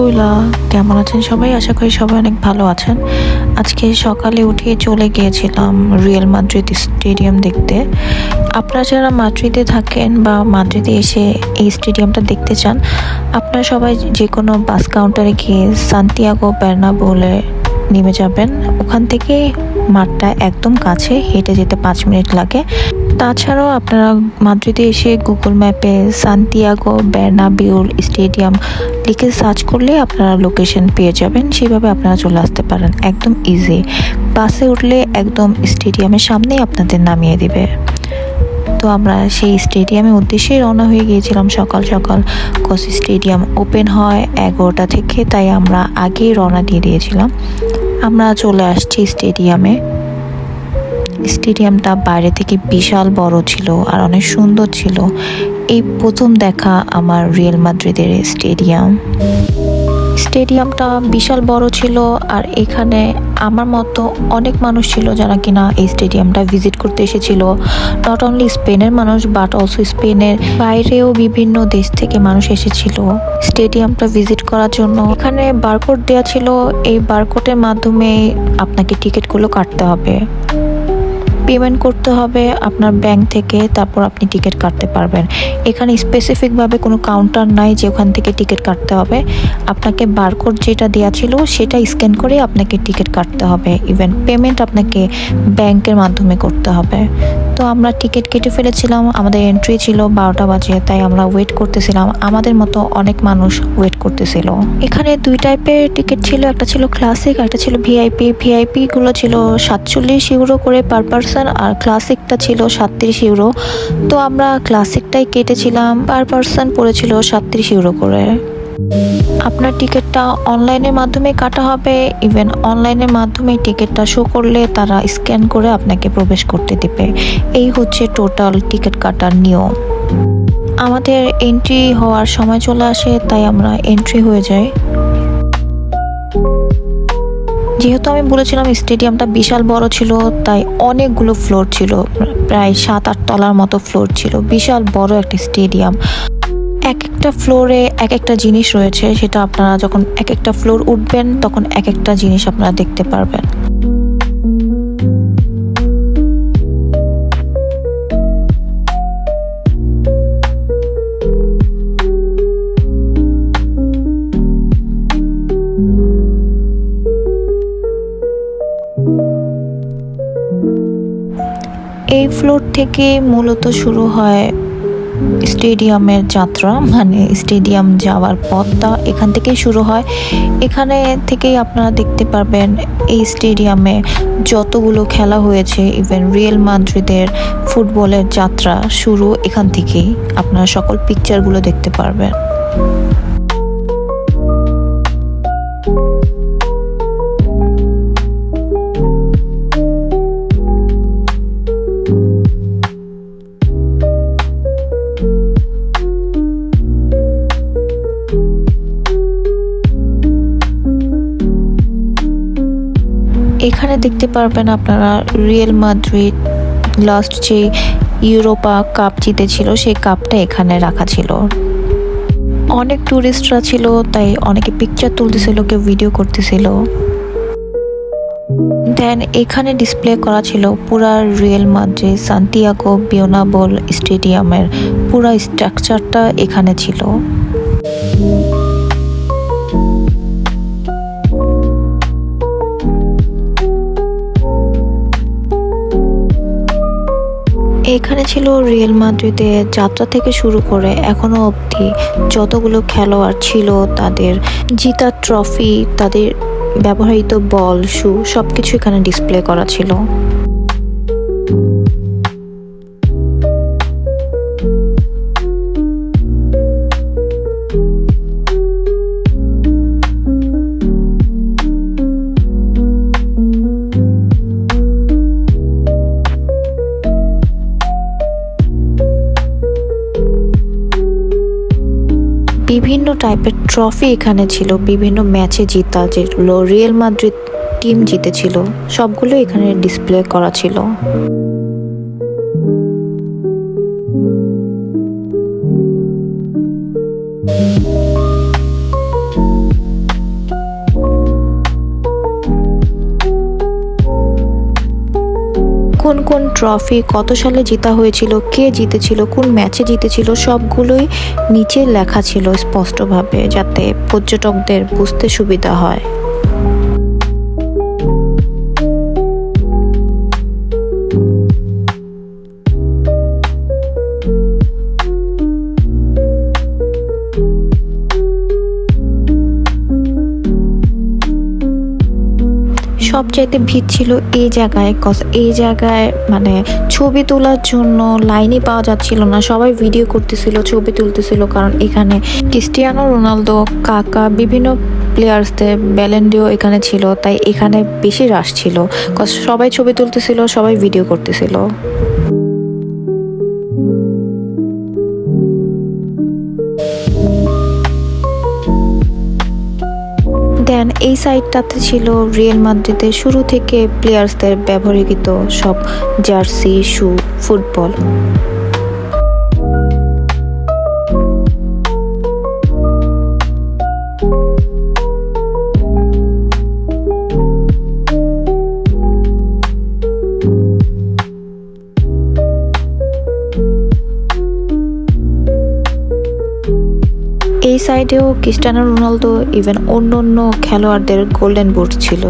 ওইলা, কেমন আছেন সবাই? আশা করি সবাই অনেক ভালো আছেন। আজকে সকালে উঠে চলে গিয়েছিলাম রিয়াল মাদ্রিদ স্টেডিয়াম দেখতে। আপনারা যারা মাদ্রিদে থাকেন বা মাদ্রিদে এসে এই স্টেডিয়ামটা দেখতে চান, আপনারা সবাই যে কোনো বাস কাউন্টারে গিয়ে সান্তিয়াগো বার্নাবেউয়ে নেমে যাবেন। ওখান থেকে মাঠটা একদম কাছে, হেঁটে যেতে 5 মিনিট লাগে। তাছাড়াও আপনারা মাদ্রিদে এসে গুগল ম্যাপে সান্তিয়াগো বার্নাবেউল স্টেডিয়াম লিখে সার্চ করলে আপনারা লোকেশন পেয়ে যাবেন। সেভাবে আপনারা চলে আসতে পারেন, একদম ইজি। বাসে উঠলে একদম স্টেডিয়ামের সামনেই আপনাদের নামিয়ে দিবে। তো আমরা সেই স্টেডিয়ামের উদ্দেশ্যেই রওনা হয়ে গিয়েছিলাম সকাল সকাল। কজ স্টেডিয়াম ওপেন হয় 11টা থেকে, তাই আমরা আগেই রওনা দিয়ে দিয়েছিলাম। আমরা চলে আসছি স্টেডিয়ামে। স্টেডিয়ামটা বাইরে থেকে বিশাল বড় ছিল আর অনেক সুন্দর ছিল। এই প্রথম দেখা আমার রিয়াল মাদ্রিদের স্টেডিয়ামটা বিশাল বড় ছিল। আর এখানে আমার মতো অনেক মানুষ ছিল যারা কিনা এই স্টেডিয়ামটা ভিজিট করতে এসেছিল। নট অনলি স্পেনের মানুষ, বাট অলসো স্পেনের বাইরেও বিভিন্ন দেশ থেকে মানুষ এসেছিল স্টেডিয়ামটা ভিজিট করার জন্য। এখানে বারকোড দেওয়া ছিল, এই বারকোডের মাধ্যমে আপনাকে টিকিটগুলো কাটতে হবে, পেমেন্ট করতে হবে আপনার ব্যাংক থেকে, তারপর আপনি টিকিট কাটতে পারবেন। এখানে স্পেসিফিকভাবে কোনো কাউন্টার নাই যে ওখান থেকে টিকিট কাটতে হবে। আপনাকে বারকোড যেটা দেওয়া ছিল সেটা স্ক্যান করে আপনাকে টিকিট কাটতে হবে। ইভেন পেমেন্ট আপনাকে ব্যাংকের মাধ্যমে করতে হবে। তো আমরা টিকিট কেটে ফেলেছিলাম, আমাদের এন্ট্রি ছিল 12টা বাজে, তাই আমরা ওয়েট করতেছিলাম। আমাদের মতো অনেক মানুষ ওয়েট করতেছিল। এখানে 2 টাইপের টিকিট ছিল, একটা ছিল ক্লাসিক, একটা ছিল ভিআইপি। ভিআইপিগুলো ছিল 47 ইউরো করে পার পারসন, আর ক্লাসিকটা ছিল 37 ইউরো। তো আমরা ক্লাসিকটাই কেটেছিলাম, পার পারসন পড়েছিল 37 ইউরো করে। আপনার টিকিটটা অনলাইনের মাধ্যমে কাটা হবে। ইভেন অনলাইনের মাধ্যমে টিকিটটা শো করলে তারা স্ক্যান করে আপনাকে প্রবেশ করতে দেবে। এই হচ্ছে টোটাল টিকিট কাটার নিয়ম। আমাদের এন্ট্রি হওয়ার সময় চলে আসে, তাই আমরা এন্ট্রি হয়ে যাই। যেহেতু আমি বলেছিলাম স্টেডিয়ামটা বিশাল বড় ছিল, তাই অনেকগুলো ফ্লোর ছিল, প্রায় 7-8 তলার মতো ফ্লোর ছিল। বিশাল বড় একটা স্টেডিয়াম। এক একটা ফ্লোরে এক একটা জিনিস রয়েছে, সেটা আপনারা যখন এক একটা ফ্লোর উঠবেন তখন এক একটা জিনিস আপনারা দেখতে পারবেন। এই ফ্লোর থেকে মূলত শুরু হয় স্টেডিয়ামের যাত্রা, মানে স্টেডিয়াম যাওয়ার পথটা এখান থেকেই শুরু হয়। এখানে থেকেই আপনারা দেখতে পারবেন এই স্টেডিয়ামে যতগুলো খেলা হয়েছে। ইভেন রিয়াল মাদ্রিদের ফুটবলের যাত্রা শুরু এখান থেকেই, আপনারা সকল পিকচারগুলো দেখতে পারবেন। এখানে দেখতে পারবেন আপনারা রিয়াল মাদ্রিদ লাস্ট যে ইউরোপা কাপ জিতেছিল, সেই কাপটা এখানে রাখা ছিল। অনেক টুরিস্টরা ছিল, তাই অনেকে পিকচার তুলতেছিল, কেউ ভিডিও করতেছিল। দেন এখানে ডিসপ্লে করা ছিল পুরা রিয়াল মাদ্রিদ সান্তিয়াগো বার্নাবেউ স্টেডিয়ামের পুরা স্ট্রাকচারটা এখানে ছিল। এখানে ছিল রিয়াল মাদ্রিদের যাত্রা থেকে শুরু করে এখনো অবধি যতগুলো খেলোয়াড় ছিল, তাদের জিতা ট্রফি, তাদের ব্যবহৃত বল, শু, সবকিছু এখানে ডিসপ্লে করা ছিল। বিভিন্ন টাইপের ট্রফি এখানে ছিল, বিভিন্ন ম্যাচে জিতা, যেগুলো রিয়াল মাদ্রিদ টিম জিতেছিল, সবগুলো এখানে ডিসপ্লে করা ছিল। কোন কোন ট্রফি কত সালে জেতা হয়েছিল, কে জিতেছিল, কোন ম্যাচে জিতেছিল সবগুলোই নিচে লেখা ছিল স্পষ্টভাবে, যাতে পর্যটকদের বুঝতে সুবিধা হয়। সবচাইতে ভিড় ছিল এই জায়গায়, এই জায়গায় মানে ছবি তোলার জন্য লাইনই পাওয়া যাচ্ছিল না, সবাই ভিডিও করতেছিল, ছবি তুলতেছিল, কারণ এখানে ক্রিস্টিয়ানো রোনালদো, কাকা, বিভিন্ন প্লেয়ার্সদের ব্যালন ডি'ও এখানে ছিল, তাই এখানে বেশি রাশ ছিল, সবাই ছবি তুলতেছিল, সবাই ভিডিও করতেছিল। দেন এই সাইডটাতে ছিল রিয়াল মাদ্রিদের শুরু থেকে প্লেয়ার্সদের ব্যবহৃত সব জার্সি, শু, ফুটবল। এই সাইডেও ক্রিস্টিয়ানো রোনালদো ইভেন অন্য অন্য খেলোয়াড়দের গোল্ডেন বুট ছিল।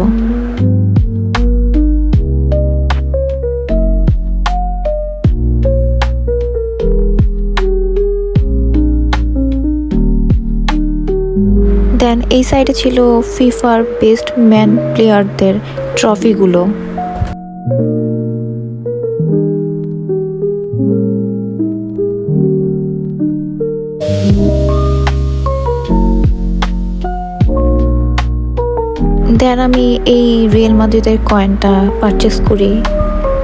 দেন এই সাইডে ছিল ফিফার বেস্ট ম্যান প্লেয়ারদের ট্রফিগুলো। দেন আমি এই রিয়াল মাদ্রিদের কয়েনটা পারচেস করি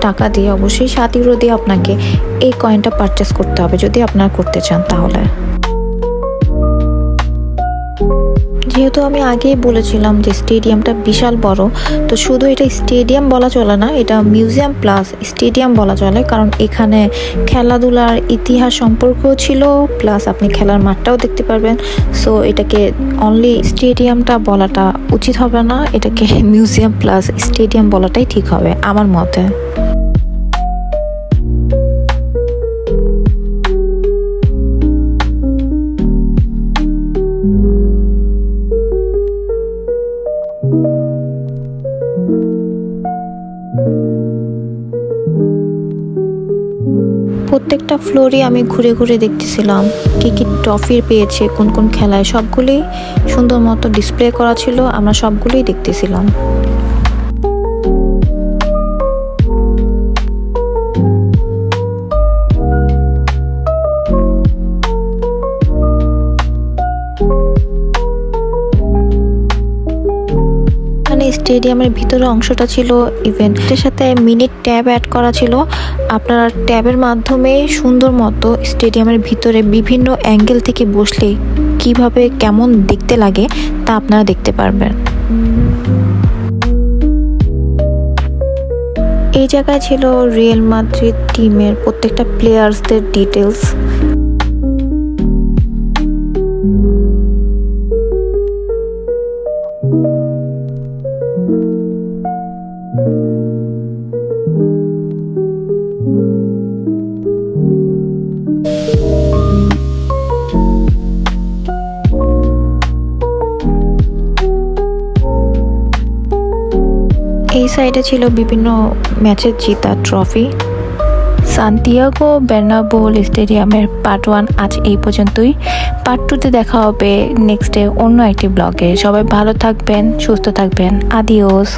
টাকা দিয়ে, অবশ্যই 7 ইউরো দিয়ে আপনাকে এই কয়েনটা পারচেস করতে হবে যদি আপনারা করতে চান। তাহলে যেহেতু আমি আগেই বলেছিলাম যে স্টেডিয়ামটা বিশাল বড়, তো শুধু এটা স্টেডিয়াম বলা চলে না, এটা মিউজিয়াম প্লাস স্টেডিয়াম বলা চলে, কারণ এখানে খেলাধুলার ইতিহাস সম্পর্কও ছিল, প্লাস আপনি খেলার মাঠটাও দেখতে পারবেন। সো এটাকে অনলি স্টেডিয়ামটা বলাটা উচিত হবে না, এটাকে মিউজিয়াম প্লাস স্টেডিয়াম বলাটাই ঠিক হবে আমার মতে। প্রত্যেকটা ফ্লোরে আমি ঘুরে ঘুরে দেখতেছিলাম কি কি ট্রফি পেয়েছে কোন কোন খেলায়, সবগুলোই সুন্দর মতো ডিসপ্লে করা ছিল, আমরা সবগুলোই দেখতেছিলাম। স্টেডিয়ামের ভিতরে অংশটা ছিল ইভেন্টের সাথে মিনিট ট্যাব অ্যাড করা ছিল, আপনারা ট্যাবের মাধ্যমে সুন্দর মতো স্টেডিয়ামের ভিতরে বিভিন্ন অ্যাঙ্গেল থেকে বসলে কিভাবে কেমন দেখতে লাগে তা আপনারা দেখতে পারবেন। এই জায়গায় ছিল রিয়াল মাদ্রিদ টিমের প্রত্যেকটা প্লেয়ার্সদের ডিটেলস। এই সাইডে ছিল বিভিন্ন ম্যাচের জেতা ট্রফি। সান্তিয়াগো বের্নাবেউ স্টেডিয়ামের পার্ট 1 আজ এই পর্যন্তই। পার্ট 2তে দেখা হবে নেক্সট ডে অন্য একটি ব্লগে। সবাই ভালো থাকবেন, সুস্থ থাকবেন। আদিওস।